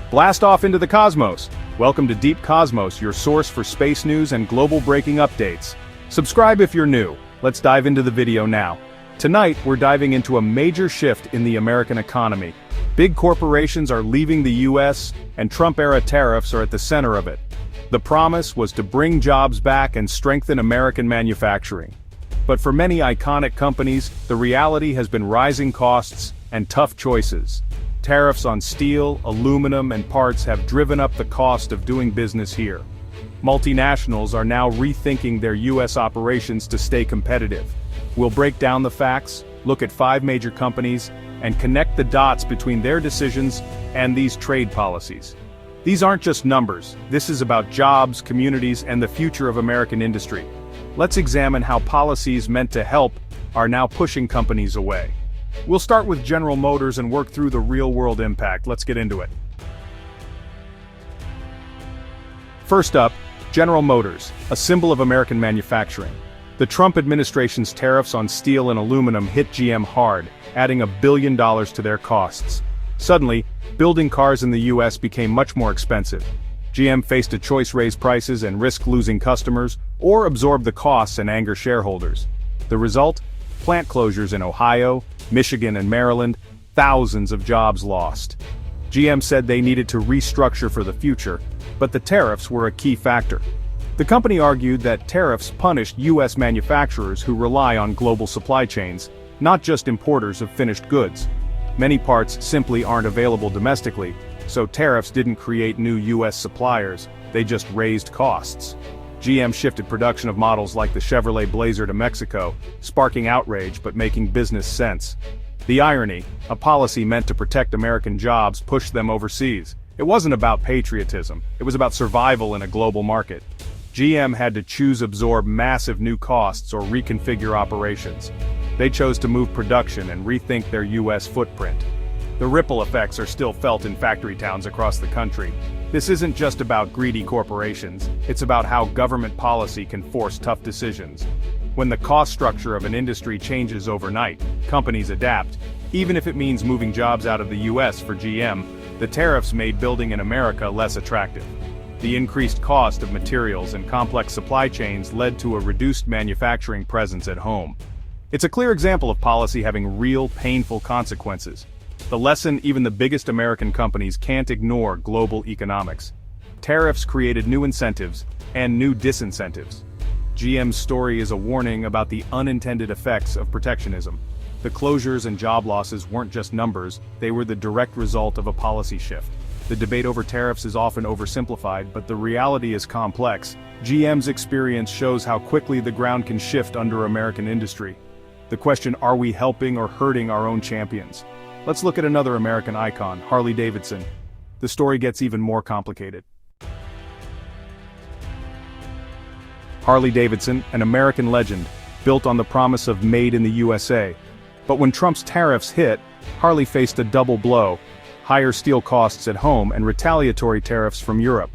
Blast off into the cosmos! Welcome to Deep Cosmos, your source for space news and global breaking updates. Subscribe if you're new. Let's dive into the video now. Tonight, we're diving into a major shift in the American economy. Big corporations are leaving the US, and Trump-era tariffs are at the center of it. The promise was to bring jobs back and strengthen American manufacturing. But for many iconic companies, the reality has been rising costs and tough choices. Tariffs on steel, aluminum, and parts have driven up the cost of doing business here. Multinationals are now rethinking their US operations to stay competitive. We'll break down the facts, look at 5 major companies, and connect the dots between their decisions and these trade policies. These aren't just numbers. This is about jobs, communities, and the future of American industry. Let's examine how policies meant to help are now pushing companies away. We'll start with General Motors and work through the real-world impact. Let's get into it. First up, General Motors, a symbol of American manufacturing. The Trump administration's tariffs on steel and aluminum hit GM hard, adding $1 billion to their costs. Suddenly, building cars in the US became much more expensive. GM faced a choice: raise prices and risk losing customers, or absorb the costs and anger shareholders. The result? Plant closures in Ohio, Michigan, and Maryland, thousands of jobs lost. GM said they needed to restructure for the future, but the tariffs were a key factor. The company argued that tariffs punished US manufacturers who rely on global supply chains, not just importers of finished goods. Many parts simply aren't available domestically, so tariffs didn't create new US suppliers, they just raised costs. GM shifted production of models like the Chevrolet Blazer to Mexico, sparking outrage but making business sense. The irony, a policy meant to protect American jobs pushed them overseas. It wasn't about patriotism, it was about survival in a global market. GM had to choose: absorb massive new costs or reconfigure operations. They chose to move production and rethink their US footprint. The ripple effects are still felt in factory towns across the country. This isn't just about greedy corporations, it's about how government policy can force tough decisions. When the cost structure of an industry changes overnight, companies adapt, even if it means moving jobs out of the US for GM. The tariffs made building in America less attractive. The increased cost of materials and complex supply chains led to a reduced manufacturing presence at home. It's a clear example of policy having real, painful consequences. The lesson: even the biggest American companies can't ignore global economics. Tariffs created new incentives and new disincentives. GM's story is a warning about the unintended effects of protectionism. The closures and job losses weren't just numbers, they were the direct result of a policy shift. The debate over tariffs is often oversimplified, but the reality is complex. GM's experience shows how quickly the ground can shift under American industry. The question: are we helping or hurting our own champions? Let's look at another American icon, Harley-Davidson. The story gets even more complicated. Harley-Davidson, an American legend, built on the promise of made in the USA. But when Trump's tariffs hit, Harley faced a double blow: higher steel costs at home and retaliatory tariffs from Europe.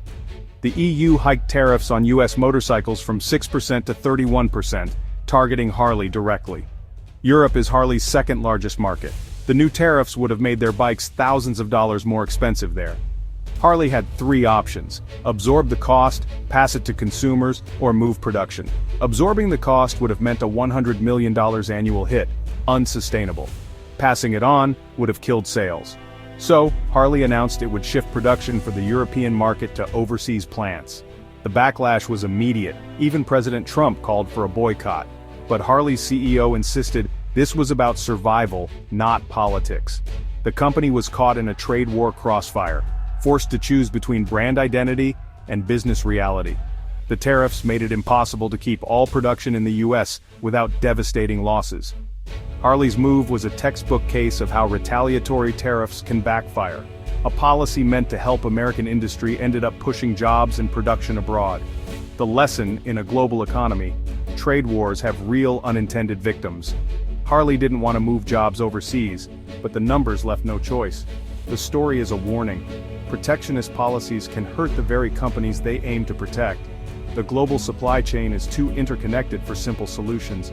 The EU hiked tariffs on US motorcycles from 6% to 31%, targeting Harley directly. Europe is Harley's second largest market. The new tariffs would have made their bikes thousands of dollars more expensive there. Harley had 3 options: absorb the cost, pass it to consumers, or move production. Absorbing the cost would have meant a $100 million annual hit, unsustainable. Passing it on would have killed sales. So, Harley announced it would shift production for the European market to overseas plants. The backlash was immediate. Even President Trump called for a boycott. But Harley's CEO insisted this was about survival, not politics. The company was caught in a trade war crossfire, forced to choose between brand identity and business reality. The tariffs made it impossible to keep all production in the US without devastating losses. Harley's move was a textbook case of how retaliatory tariffs can backfire. A policy meant to help American industry ended up pushing jobs and production abroad. The lesson: in a global economy, trade wars have real unintended victims. Harley didn't want to move jobs overseas, but the numbers left no choice. The story is a warning. Protectionist policies can hurt the very companies they aim to protect. The global supply chain is too interconnected for simple solutions.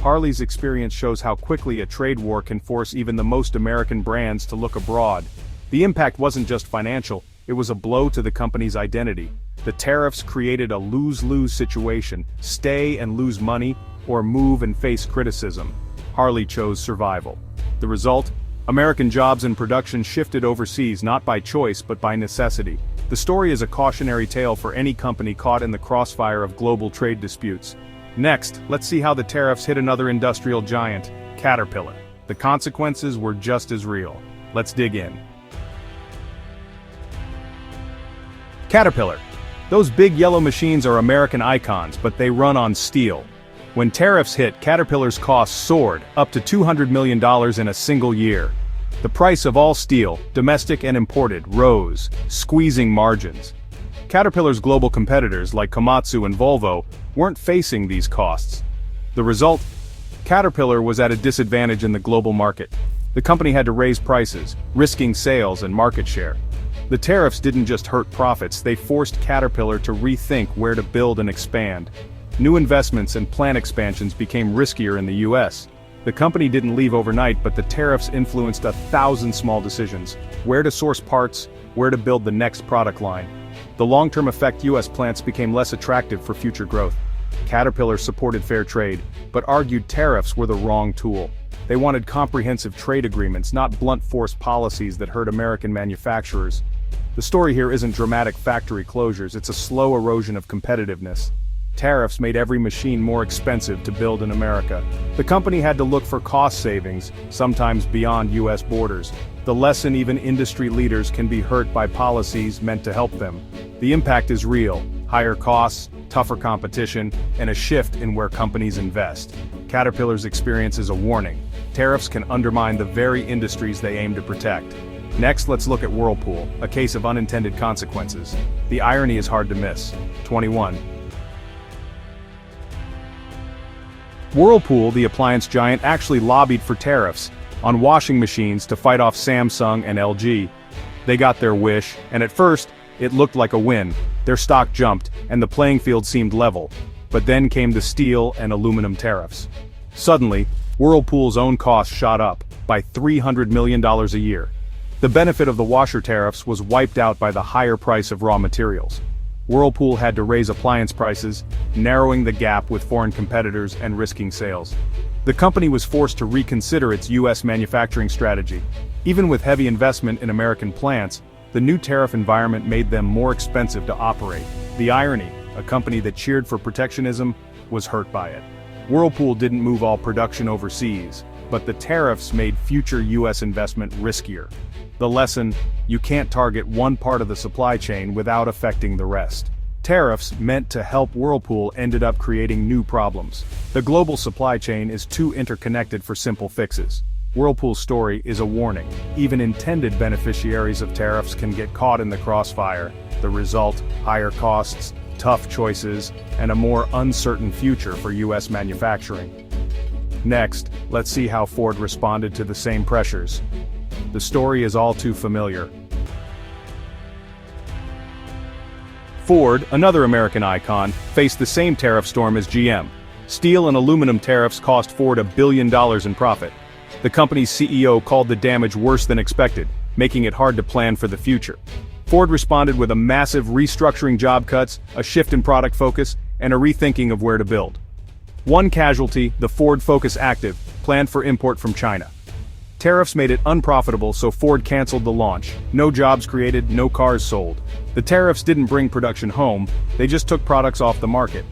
Harley's experience shows how quickly a trade war can force even the most American brands to look abroad. The impact wasn't just financial, It was a blow to the company's identity. The tariffs created a lose-lose situation: stay and lose money, or move and face criticism. Harley chose survival. The result? American jobs and production shifted overseas not by choice but by necessity. The story is a cautionary tale for any company caught in the crossfire of global trade disputes. Next, let's see how the tariffs hit another industrial giant, Caterpillar. The consequences were just as real. Let's dig in. Caterpillar. Those big yellow machines are American icons, but they run on steel. When tariffs hit, Caterpillar's costs soared, up to $200 million in a single year. The price of all steel, domestic and imported, rose, squeezing margins. Caterpillar's global competitors like Komatsu and Volvo weren't facing these costs. The result? Caterpillar was at a disadvantage in the global market. The company had to raise prices, risking sales and market share. The tariffs didn't just hurt profits, they forced Caterpillar to rethink where to build and expand. New investments and plant expansions became riskier in the US. The company didn't leave overnight, but the tariffs influenced 1,000 small decisions: where to source parts, where to build the next product line. The long-term effect: US plants became less attractive for future growth. Caterpillar supported fair trade, but argued tariffs were the wrong tool. They wanted comprehensive trade agreements, not blunt force policies that hurt American manufacturers. The story here isn't dramatic factory closures, it's a slow erosion of competitiveness. Tariffs made every machine more expensive to build in America. The company had to look for cost savings, sometimes beyond US borders. The lesson: even industry leaders can be hurt by policies meant to help them. The impact is real: higher costs, tougher competition, and a shift in where companies invest. Caterpillar's experience is a warning. Tariffs can undermine the very industries they aim to protect. Next, let's look at Whirlpool, a case of unintended consequences. The irony is hard to miss. 21. Whirlpool, the appliance giant, actually lobbied for tariffs on washing machines to fight off Samsung and LG. They got their wish, and at first, it looked like a win. Their stock jumped, and the playing field seemed level. But then came the steel and aluminum tariffs. Suddenly, Whirlpool's own costs shot up by $300 million a year. The benefit of the washer tariffs was wiped out by the higher price of raw materials. Whirlpool had to raise appliance prices, narrowing the gap with foreign competitors and risking sales. The company was forced to reconsider its US manufacturing strategy. Even with heavy investment in American plants, the new tariff environment made them more expensive to operate. The irony: a company that cheered for protectionism was hurt by it. Whirlpool didn't move all production overseas, but the tariffs made future US investment riskier. The lesson: you can't target one part of the supply chain without affecting the rest. Tariffs, meant to help Whirlpool, ended up creating new problems. The global supply chain is too interconnected for simple fixes. Whirlpool's story is a warning. Even intended beneficiaries of tariffs can get caught in the crossfire. The result: higher costs, tough choices, and a more uncertain future for US manufacturing. Next, let's see how Ford responded to the same pressures. The story is all too familiar. Ford, another American icon, faced the same tariff storm as GM. Steel and aluminum tariffs cost Ford $1 billion in profit. The company's CEO called the damage worse than expected, making it hard to plan for the future. Ford responded with a massive restructuring: job cuts, a shift in product focus, and a rethinking of where to build. One casualty: the Ford Focus Active, planned for import from China. Tariffs made it unprofitable, so Ford canceled the launch. No jobs created, no cars sold. The tariffs didn't bring production home, they just took products off the market.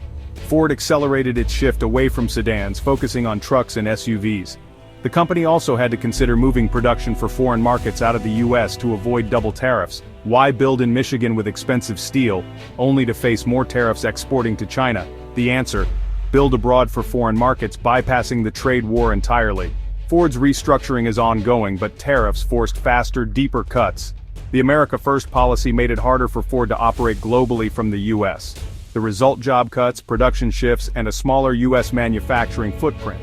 Ford accelerated its shift away from sedans, focusing on trucks and SUVs. The company also had to consider moving production for foreign markets out of the US to avoid double tariffs. Why build in Michigan with expensive steel, only to face more tariffs exporting to China? The answer: build abroad for foreign markets, bypassing the trade war entirely. Ford's restructuring is ongoing, but tariffs forced faster, deeper cuts. The America First policy made it harder for Ford to operate globally from the US. The result: job cuts, production shifts, and a smaller US manufacturing footprint.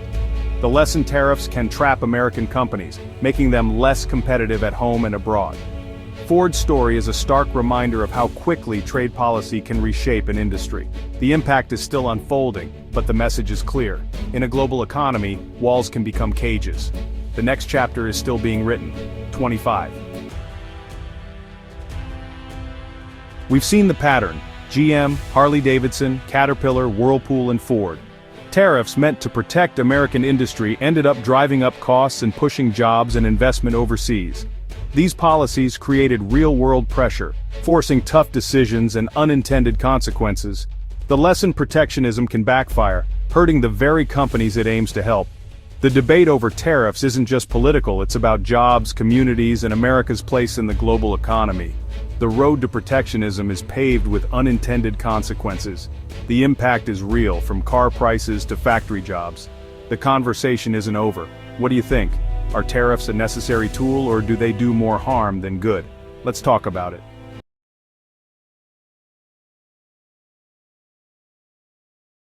The lesson: tariffs can trap American companies, making them less competitive at home and abroad. Ford's story is a stark reminder of how quickly trade policy can reshape an industry. The impact is still unfolding, but the message is clear. In a global economy, walls can become cages. The next chapter is still being written. 25. We've seen the pattern: GM, Harley-Davidson, Caterpillar, Whirlpool, and Ford. Tariffs meant to protect American industry ended up driving up costs and pushing jobs and investment overseas. These policies created real-world pressure, forcing tough decisions and unintended consequences. The lesson: protectionism can backfire, hurting the very companies it aims to help. The debate over tariffs isn't just political, it's about jobs, communities, and America's place in the global economy. The road to protectionism is paved with unintended consequences. The impact is real, from car prices to factory jobs. The conversation isn't over. What do you think? Are tariffs a necessary tool, or do they do more harm than good? Let's talk about it.